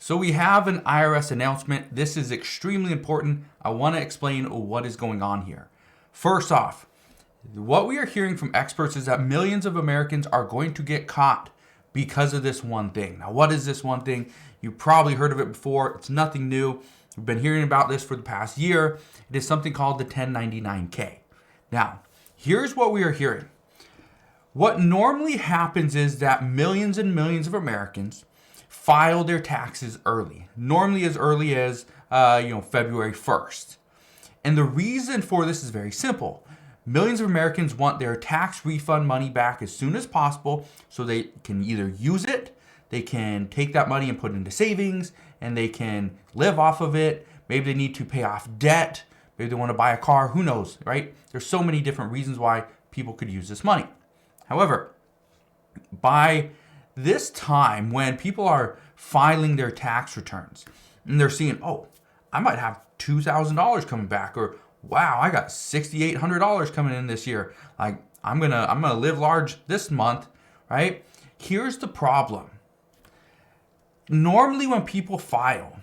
So we have an IRS announcement. This is extremely important. I want to explain what is going on here. First off, what we are hearing from experts is that millions of Americans are going to get caught because of this one thing. Now, what is this one thing? You've probably heard of it before. It's nothing new. We've been hearing about this for the past year. It is something called the 1099-K. Now, here's what we are hearing. What normally happens is that millions and millions of Americans file their taxes early, normally as early as February 1st. And the reason for this is very simple. Millions of Americans want their tax refund money back as soon as possible so they can either use it, they can take that money and put it into savings, and they can live off of it. Maybe they need to pay off debt. Maybe they want to buy a car. Who knows, right? There's so many different reasons why people could use this money. However, by this time when people are filing their tax returns and they're seeing, oh, I might have $2,000 coming back, or wow, I got $6,800 coming in this year. Like I'm gonna live large this month, right? Here's the problem. Normally when people file,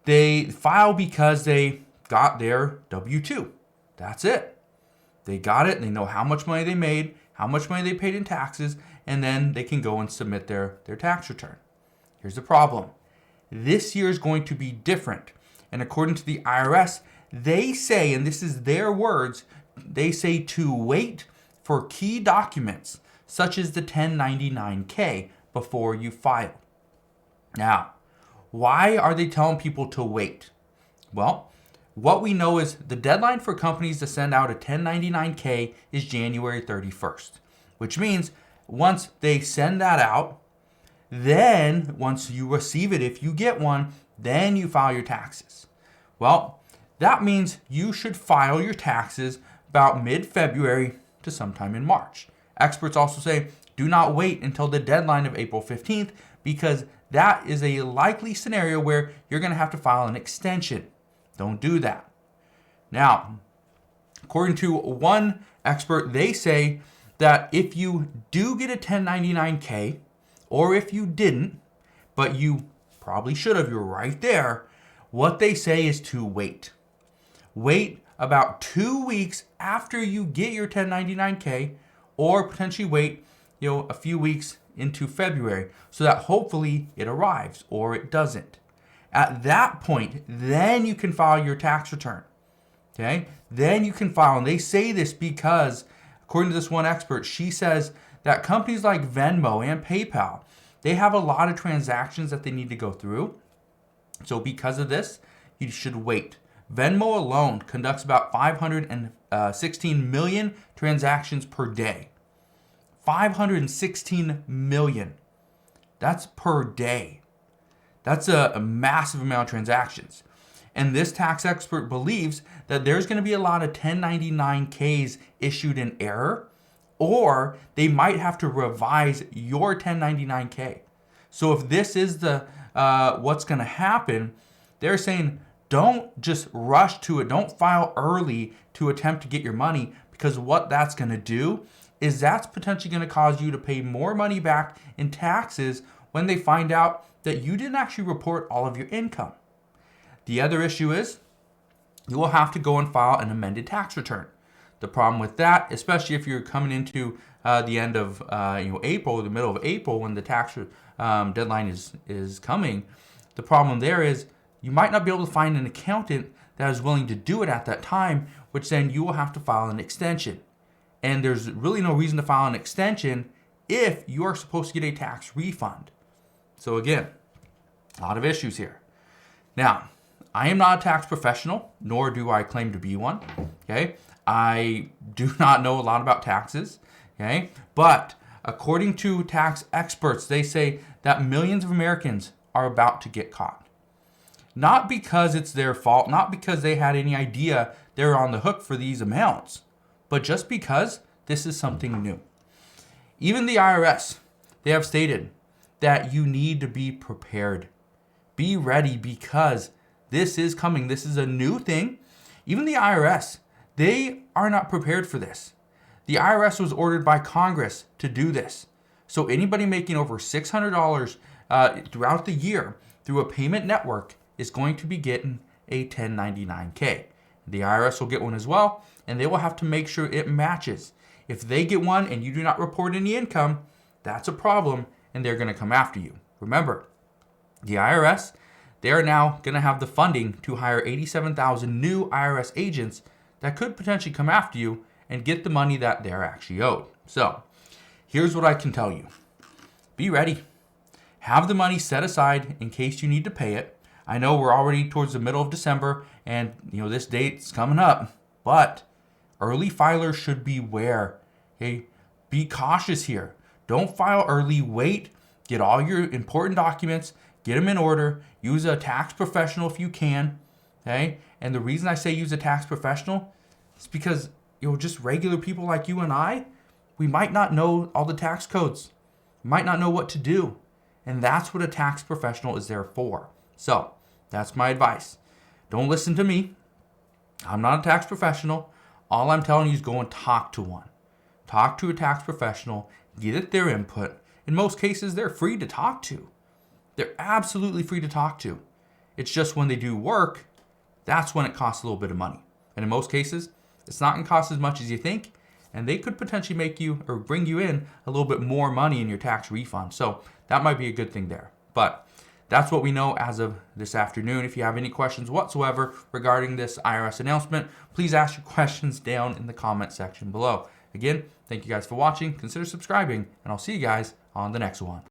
they file because they got their W-2. That's it. They got it. They know how much money they made, how much money they paid in taxes, and then they can go and submit their tax return. Here's the problem. This year is going to be different. And according to the IRS, they say, and this is their words, they say to wait for key documents such as the 1099-K before you file. Now, why are they telling people to wait? Well, what we know is the deadline for companies to send out a 1099-K is January 31st, which means once they send that out, then once you receive it, if you get one, then you file your taxes. Well, that means you should file your taxes about mid-February to sometime in March. Experts also say do not wait until the deadline of April 15th because that is a likely scenario where you're going to have to file an extension. Don't do that. Now, according to one expert, they say that if you do get a 1099-K, or if you didn't, but you probably should have, you're right there, what they say is to wait. Wait about 2 weeks after you get your 1099-K, or potentially wait, a few weeks into February so that hopefully it arrives or it doesn't. At that point, then you can file your tax return. Okay? Then you can file. And they say this because, according to this one expert, she says that companies like Venmo and PayPal, they have a lot of transactions that they need to go through. So because of this, you should wait. Venmo alone conducts about 516 million transactions per day. 516 million. That's per day. That's a massive amount of transactions. And this tax expert believes that there's going to be a lot of 1099-Ks issued in error, or they might have to revise your 1099-K. So if this is the what's going to happen, they're saying don't just rush to it. Don't file early to attempt to get your money, because what that's going to do is that's potentially going to cause you to pay more money back in taxes when they find out that you didn't actually report all of your income. The other issue is you will have to go and file an amended tax return. The problem with that, especially if you're coming into the end of April, the middle of April, when the tax deadline is coming, the problem there is you might not be able to find an accountant that is willing to do it at that time, which then you will have to file an extension. And there's really no reason to file an extension if you are supposed to get a tax refund. So again, a lot of issues here. Now, I am not a tax professional, nor do I claim to be one. Okay, I do not know a lot about taxes. Okay, but according to tax experts, they say that millions of Americans are about to get caught. Not because it's their fault, not because they had any idea they're on the hook for these amounts, but just because this is something new. Even the IRS, they have stated that you need to be prepared. Be ready because this is coming. This is a new thing. Even the IRS, they are not prepared for this. The IRS was ordered by Congress to do this. So anybody making over $600 throughout the year through a payment network is going to be getting a 1099-K. The IRS will get one as well, and they will have to make sure it matches. If they get one and you do not report any income, that's a problem, and they're going to come after you. Remember, the IRS, they are now going to have the funding to hire 87,000 new IRS agents that could potentially come after you and get the money that they're actually owed. So, here's what I can tell you. Be ready. Have the money set aside in case you need to pay it. I know we're already towards the middle of December and this date's coming up, but early filers should beware. Okay? Be cautious here. Don't file early. Wait. Get all your important documents. Get them in order. Use a tax professional if you can. Okay? And the reason I say use a tax professional is because just regular people like you and I, we might not know all the tax codes. We might not know what to do. And that's what a tax professional is there for. So, that's my advice. Don't listen to me. I'm not a tax professional. All I'm telling you is go and talk to one. Talk to a tax professional. Get their input. In most cases, they're free to talk to. They're absolutely free to talk to. It's just when they do work, that's when it costs a little bit of money. And in most cases, it's not going to cost as much as you think. And they could potentially make you or bring you in a little bit more money in your tax refund. So that might be a good thing there. But that's what we know as of this afternoon. If you have any questions whatsoever regarding this IRS announcement, please ask your questions down in the comment section below. Again, thank you guys for watching. Consider subscribing, and I'll see you guys on the next one.